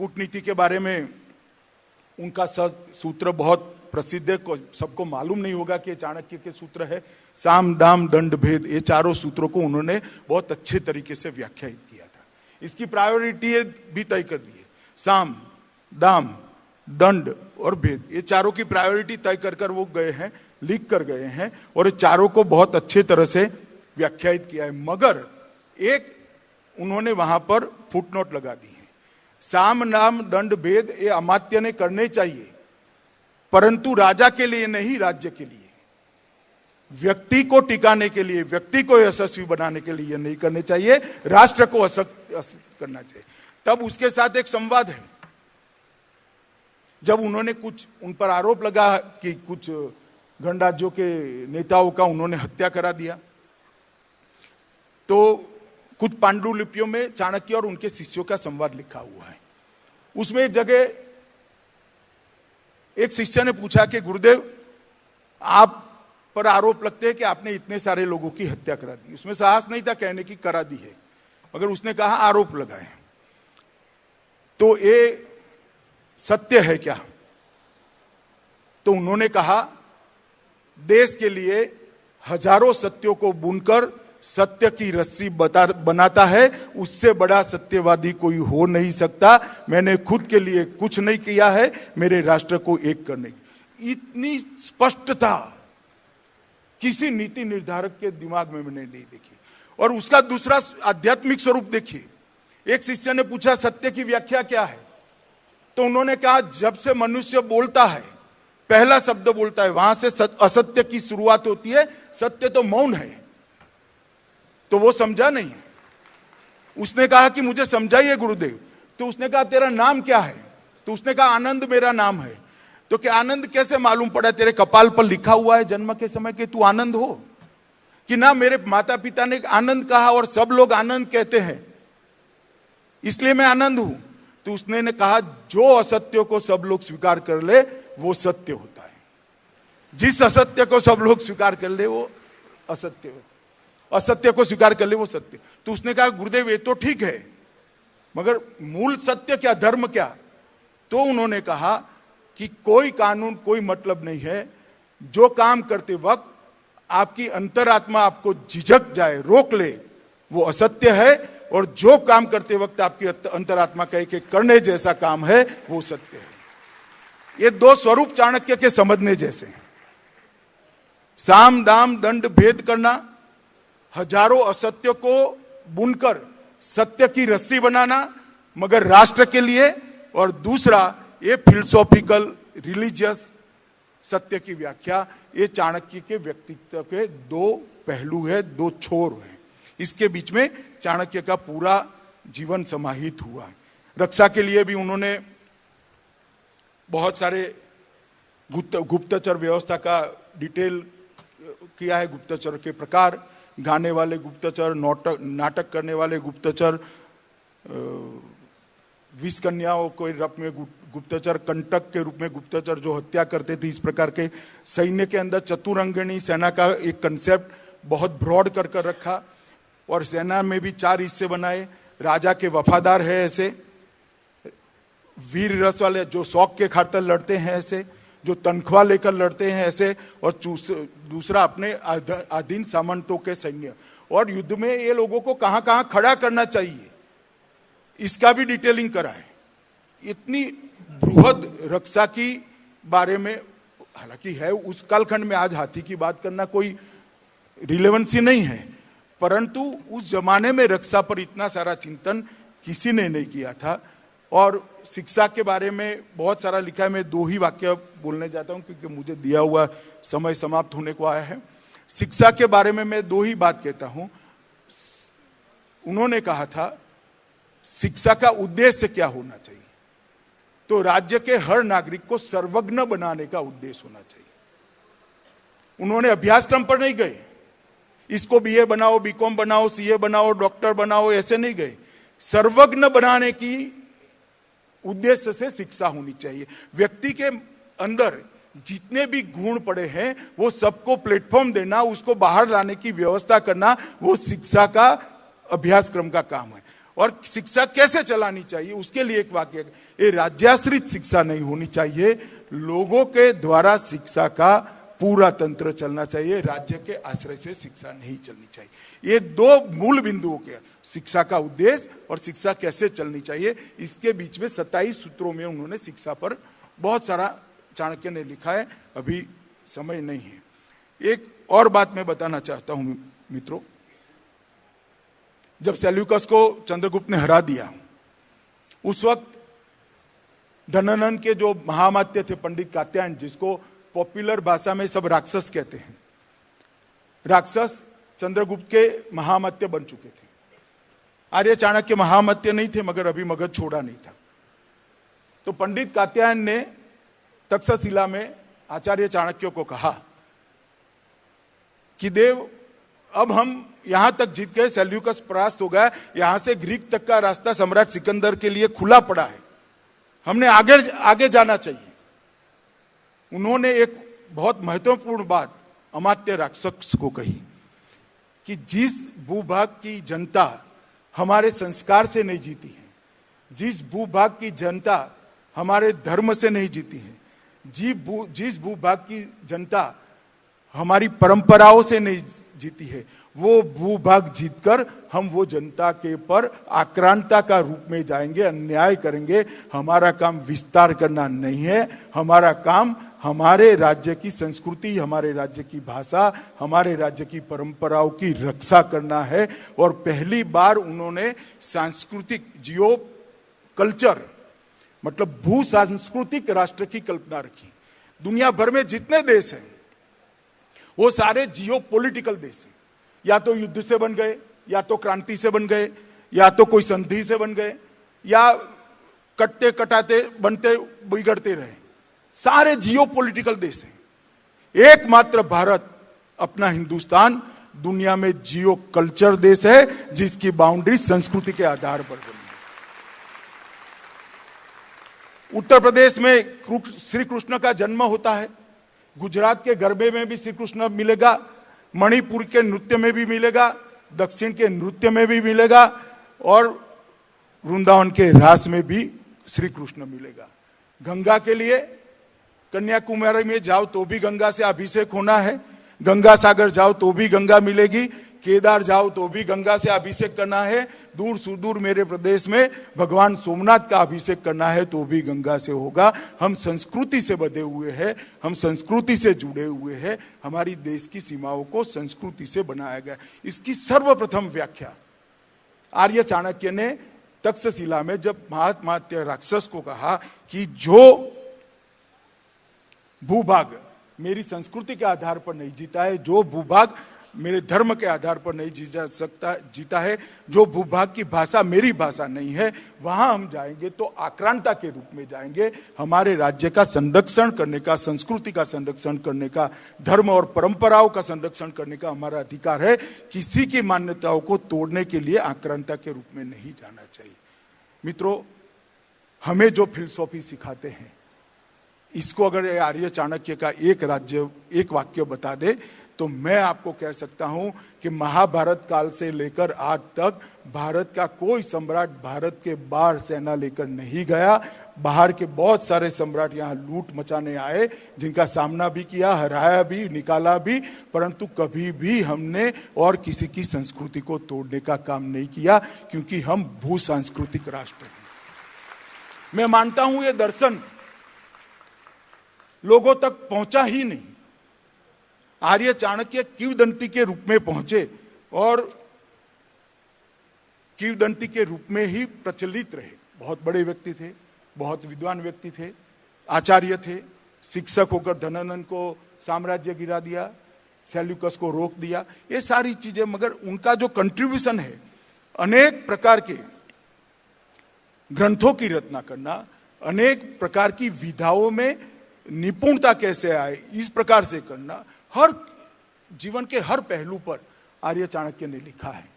कूटनीति के बारे में उनका सूत्र बहुत प्रसिद्ध है, सबको मालूम नहीं होगा कि चाणक्य के सूत्र है साम दाम दंड भेद। ये चारों सूत्रों को उन्होंने बहुत अच्छे तरीके से व्याख्यायित किया था। इसकी प्रायोरिटी भी तय कर दी है, साम दाम दंड और भेद, ये चारों की प्रायोरिटी तय कर वो गए हैं, लिख कर गए हैं और ये चारों को बहुत अच्छे तरह से व्याख्यायित किया है। मगर एक उन्होंने वहां पर फुटनोट लगा दी है, साम नाम दंड भेद ये अमात्य ने करने चाहिए, परंतु राजा के लिए नहीं, राज्य के लिए, व्यक्ति को टिकाने के लिए, व्यक्ति को यशस्वी बनाने के लिए नहीं करने चाहिए, राष्ट्र को करना चाहिए। तब उसके साथ एक संवाद है, जब उन्होंने कुछ उन पर आरोप लगा कि कुछ गणराज्यों के नेताओं का उन्होंने हत्या करा दिया, तो कुछ पांडुलिपियों में चाणक्य और उनके शिष्यों का संवाद लिखा हुआ है। उसमें एक जगह एक शिष्य ने पूछा कि गुरुदेव, आप पर आरोप लगते हैं कि आपने इतने सारे लोगों की हत्या करा दी। उसमें साहस नहीं था कहने की करा दी है, मगर उसने कहा आरोप लगाए, तो ये सत्य है क्या? तो उन्होंने कहा देश के लिए हजारों सत्यों को बुनकर सत्य की रस्सी बनाता है, उससे बड़ा सत्यवादी कोई हो नहीं सकता। मैंने खुद के लिए कुछ नहीं किया है, मेरे राष्ट्र को एक करने की। इतनी स्पष्टता किसी नीति निर्धारक के दिमाग में मैंने नहीं देखी। और उसका दूसरा आध्यात्मिक स्वरूप देखिए। एक शिष्य ने पूछा सत्य की व्याख्या क्या है, तो उन्होंने कहा जब से मनुष्य बोलता है, पहला शब्द बोलता है, वहां से असत्य की शुरुआत होती है। सत्य तो मौन है। तो वो समझा नहीं। उसने कहा कि मुझे समझाइए गुरुदेव। तो उसने कहा तेरा नाम क्या है? तो उसने कहा आनंद मेरा नाम है। तो क्या आनंद कैसे मालूम पड़ा? तेरे कपाल पर लिखा हुआ है जन्म के समय कि तू आनंद हो? कि ना, मेरे माता पिता ने आनंद कहा और सब लोग आनंद कहते हैं, इसलिए मैं आनंद हूं। तो उसने ने कहा जो असत्य को सब लोग स्वीकार कर ले वो सत्य होता है, जिस असत्य को सब लोग स्वीकार कर ले वो असत्य होता है, असत्य को स्वीकार कर ले वो सत्य। तो उसने कहा गुरुदेव ये तो ठीक है, मगर मूल सत्य क्या, धर्म क्या? तो उन्होंने कहा कि कोई कानून कोई मतलब नहीं है। जो काम करते वक्त आपकी अंतरात्मा आपको झिझक जाए, रोक ले, वो असत्य है। और जो काम करते वक्त आपकी अंतरात्मा कहे कि करने जैसा काम है, वो सत्य है। ये दो स्वरूप चाणक्य के समझने जैसे हैं। साम दाम दंड भेद करना, हजारों असत्य को बुनकर सत्य की रस्सी बनाना, मगर राष्ट्र के लिए। और दूसरा ये फिलोसॉफिकल रिलीजियस सत्य की व्याख्या। ये चाणक्य के व्यक्तित्व के दो पहलू है, दो छोर हैं। इसके बीच में चाणक्य का पूरा जीवन समाहित हुआ है। रक्षा के लिए भी उन्होंने बहुत सारे गुप्तचर व्यवस्था का डिटेल किया है। गुप्तचर के प्रकार, गाने वाले गुप्तचर, नाटक करने वाले गुप्तचर, विष कन्याओं को रूप में गुप्तचर, कंटक के रूप में गुप्तचर जो हत्या करते थे, इस प्रकार के। सैन्य के अंदर चतुरंगिणी सेना का एक कंसेप्ट बहुत ब्रॉड कर रखा। और सेना में भी 4 हिस्से बनाए। राजा के वफादार है ऐसे, वीर रस वाले जो शौक के खातिर लड़ते हैं ऐसे, जो तनख्वाह लेकर लड़ते हैं ऐसे, और दूसरा अपने अधीन सामंतों के सैन्य। और युद्ध में ये लोगों को कहां कहां खड़ा करना चाहिए, इसका भी डिटेलिंग करा है। इतनी बृहद रक्षा की बारे में, हालांकि है उस कालखंड में, आज हाथी की बात करना कोई रिलेवेंसी नहीं है, परंतु उस जमाने में रक्षा पर इतना सारा चिंतन किसी ने नहीं किया था। और शिक्षा के बारे में बहुत सारा लिखा है। मैं 2 ही वाक्य बोलने जाता हूं क्योंकि मुझे दिया हुआ समय समाप्त होने को आया है। शिक्षा के बारे में मैं 2 ही बात कहता हूं। उन्होंने कहा था शिक्षा का उद्देश्य क्या होना चाहिए, तो राज्य के हर नागरिक को सर्वज्ञ बनाने का उद्देश्य होना चाहिए। उन्होंने अभ्यासक्रम पर नहीं गए, इसको बीए बनाओ, बीकॉम बनाओ, सीए बनाओ, डॉक्टर बनाओ, ऐसे नहीं गए। सर्वज्ञ बनाने की उद्देश्य से शिक्षा होनी चाहिए। व्यक्ति के अंदर जितने भी गुण पड़े हैं वो सबको प्लेटफॉर्म देना, उसको बाहर लाने की व्यवस्था करना, वो शिक्षा का अभ्यासक्रम का काम है। और शिक्षा कैसे चलानी चाहिए उसके लिए एक वाक्य, ये राज्याश्रित शिक्षा नहीं होनी चाहिए, लोगों के द्वारा शिक्षा का पूरा तंत्र चलना चाहिए, राज्य के आश्रय से शिक्षा नहीं चलनी चाहिए। ये दो मूल बिंदुओं के, शिक्षा का उद्देश्य और शिक्षा कैसे चलनी चाहिए, इसके बीच में 27 सूत्रों में उन्होंने शिक्षा पर बहुत सारा चाणक्य ने लिखा है, अभी समय नहीं है। एक और बात मैं बताना चाहता हूं मित्रों, जब सेल्यूकस को चंद्रगुप्त ने हरा दिया, उस वक्त धनानंद के जो महामात्य थे पंडित कात्यायन, जिसको पॉपुलर भाषा में सब राक्षस कहते हैं, राक्षस चंद्रगुप्त के महामात्य बन चुके थे। आर्य चाणक्य महामात्य नहीं थे, मगर अभी मगध छोड़ा नहीं था। तो पंडित कात्यायन ने तक्षशिला में आचार्य चाणक्य को कहा कि देव, अब हम यहां तक जीत गए, सेल्यूकस परास्त हो गया, यहां से ग्रीक तक का रास्ता सम्राट सिकंदर के लिए खुला पड़ा है, हमने आगे जाना चाहिए। उन्होंने एक बहुत महत्वपूर्ण बात अमात्य राक्षस को कही कि जिस भूभाग की जनता हमारे संस्कार से नहीं जीती है, जिस भूभाग की जनता हमारे धर्म से नहीं जीती है, जिस भूभाग की जनता हमारी परंपराओं से नहीं जीती है, वो भूभाग जीतकर हम वो जनता के पर आक्रांता का रूप में जाएंगे, अन्याय करेंगे। हमारा काम विस्तार करना नहीं है, हमारा काम हमारे राज्य की संस्कृति, हमारे राज्य की भाषा, हमारे राज्य की परंपराओं की रक्षा करना है। और पहली बार उन्होंने सांस्कृतिक जियो कल्चर मतलब भू सांस्कृतिक राष्ट्र की कल्पना रखी। दुनिया भर में जितने देश हैं वो सारे जियो पॉलिटिकल देश हैं, या तो युद्ध से बन गए, या तो क्रांति से बन गए, या तो कोई संधि से बन गए, या कटते कटाते बनते बिगड़ते रहे, सारे जियो पॉलिटिकल देश हैं। एकमात्र भारत अपना हिंदुस्तान दुनिया में जियो कल्चर देश है, जिसकी बाउंड्री संस्कृति के आधार पर बनी है। उत्तर प्रदेश में श्री कृष्ण का जन्म होता है, गुजरात के गरबे में भी श्री कृष्ण मिलेगा, मणिपुर के नृत्य में भी मिलेगा, दक्षिण के नृत्य में भी मिलेगा, और वृंदावन के रास में भी श्री कृष्ण मिलेगा। गंगा के लिए कन्याकुमारी में जाओ तो भी गंगा से अभिषेक होना है, गंगा सागर जाओ तो भी गंगा मिलेगी, केदार जाओ तो भी गंगा से अभिषेक करना है, दूर सुदूर मेरे प्रदेश में भगवान सोमनाथ का अभिषेक करना है तो भी गंगा से होगा। हम संस्कृति से बंधे हुए हैं, हम संस्कृति से जुड़े हुए हैं, हमारी देश की सीमाओं को संस्कृति से बनाया गया। इसकी सर्वप्रथम व्याख्या आर्य चाणक्य ने तक्षशिला में जब महामात्य राक्षस को कहा कि जो भूभाग मेरी संस्कृति के आधार पर नहीं जीता है, जो भूभाग मेरे धर्म के आधार पर नहीं जीता है, जो भूभाग की भाषा मेरी भाषा नहीं है, वहां हम जाएंगे तो आक्रांता के रूप में जाएंगे। हमारे राज्य का संरक्षण करने का, संस्कृति का संरक्षण करने का, धर्म और परंपराओं का संरक्षण करने का हमारा अधिकार है। किसी की मान्यताओं को तोड़ने के लिए आक्रांता के रूप में नहीं जाना चाहिए। मित्रों, हमें जो फिलॉसफी सिखाते हैं, इसको अगर आर्य चाणक्य का एक वाक्य बता दे तो मैं आपको कह सकता हूं कि महाभारत काल से लेकर आज तक भारत का कोई सम्राट भारत के बाहर सेना लेकर नहीं गया। बाहर के बहुत सारे सम्राट यहां लूट मचाने आए, जिनका सामना भी किया, हराया भी, निकाला भी, परंतु कभी भी हमने और किसी की संस्कृति को तोड़ने का काम नहीं किया, क्योंकि हम भू सांस्कृतिक राष्ट्र हैं। मैं मानता हूं ये दर्शन लोगों तक पहुंचा ही नहीं। आर्य चाणक्य किंवदंती के रूप में पहुंचे और किंवदंती के रूप में ही प्रचलित रहे। बहुत बड़े व्यक्ति थे, बहुत विद्वान व्यक्ति थे, आचार्य थे, शिक्षक होकर धनानंद को साम्राज्य गिरा दिया, सेल्यूकस को रोक दिया, ये सारी चीजें। मगर उनका जो कंट्रीब्यूशन है, अनेक प्रकार के ग्रंथों की रचना करना, अनेक प्रकार की विधाओं में निपुणता कैसे आए, इस प्रकार से करना, हर जीवन के हर पहलू पर आर्य चाणक्य ने लिखा है।